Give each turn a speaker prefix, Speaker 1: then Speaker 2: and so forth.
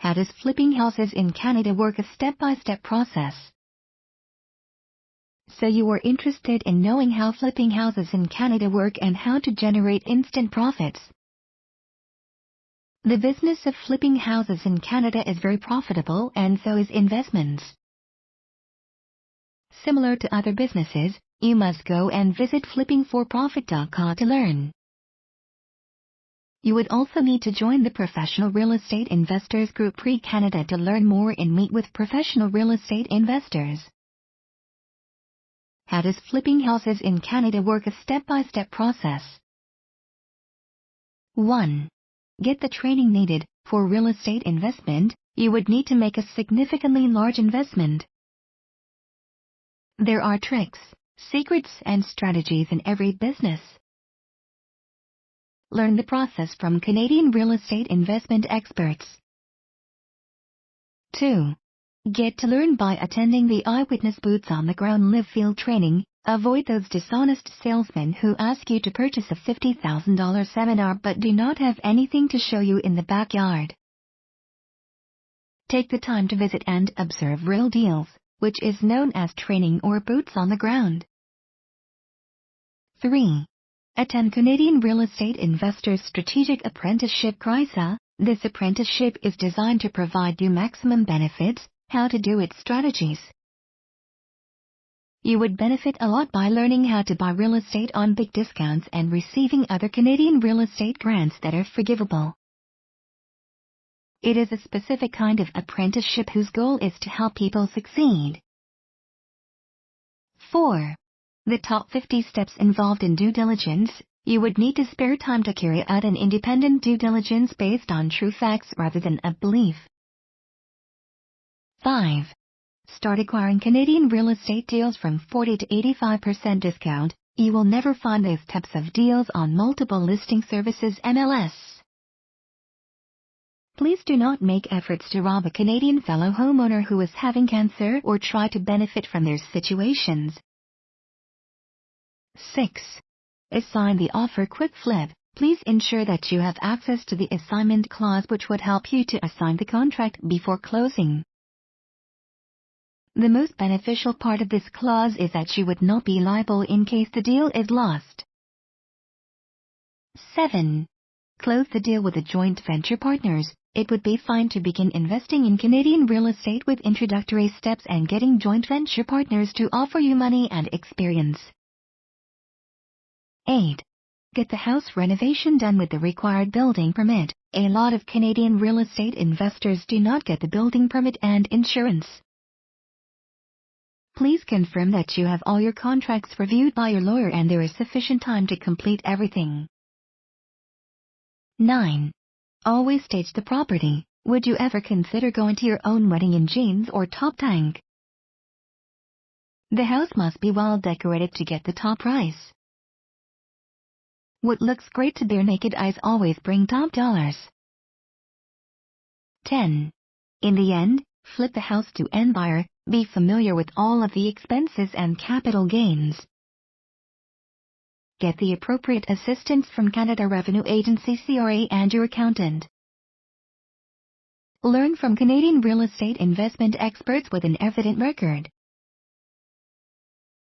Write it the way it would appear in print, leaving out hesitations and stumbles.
Speaker 1: How does flipping houses in Canada work? A step-by-step process. So you are interested in knowing how flipping houses in Canada work and how to generate instant profits. The business of flipping houses in Canada is very profitable, and so is investments. Similar to other businesses, you must go and visit flippingforprofit.com to learn. You would also need to join the Professional Real Estate Investors Group Pre-Canada to learn more and meet with professional real estate investors. How does flipping houses in Canada work? A step-by-step process. 1. Get the training needed. For real estate investment, you would need to make a significantly large investment. There are tricks, secrets, and strategies in every business. Learn the process from Canadian real estate investment experts. 2. Get to learn by attending the eyewitness boots on the ground live field training. Avoid those dishonest salesmen who ask you to purchase a $50,000 seminar but do not have anything to show you in the backyard. Take the time to visit and observe real deals, which is known as training or boots on the ground. 3. Attend Canadian Real Estate Investors Strategic Apprenticeship CRISA. This apprenticeship is designed to provide you maximum benefits, how to do its strategies. You would benefit a lot by learning how to buy real estate on big discounts and receiving other Canadian real estate grants that are forgivable. It is a specific kind of apprenticeship whose goal is to help people succeed. 4. The top 50 steps involved in due diligence. You would need to spare time to carry out an independent due diligence based on true facts rather than a belief. 5. Start acquiring Canadian real estate deals from 40 to 85% discount. You will never find those types of deals on multiple listing services MLS. Please do not make efforts to rob a Canadian fellow homeowner who is having cancer or try to benefit from their situations. 6. Assign the offer quick flip. Please ensure that you have access to the assignment clause, which would help you to assign the contract before closing. The most beneficial part of this clause is that you would not be liable in case the deal is lost. 7. Close the deal with the joint venture partners. It would be fine to begin investing in Canadian real estate with introductory steps and getting joint venture partners to offer you money and experience. 8. Get the house renovation done with the required building permit. A lot of Canadian real estate investors do not get the building permit and insurance. Please confirm that you have all your contracts reviewed by your lawyer and there is sufficient time to complete everything. 9. Always stage the property. Would you ever consider going to your own wedding in jeans or top tank? The house must be well decorated to get the top price. What looks great to their naked eyes always bring top dollars. 10. In the end, flip the house to end buyer. Be familiar with all of the expenses and capital gains. Get the appropriate assistance from Canada Revenue Agency CRA and your accountant. Learn from Canadian real estate investment experts with an evident record.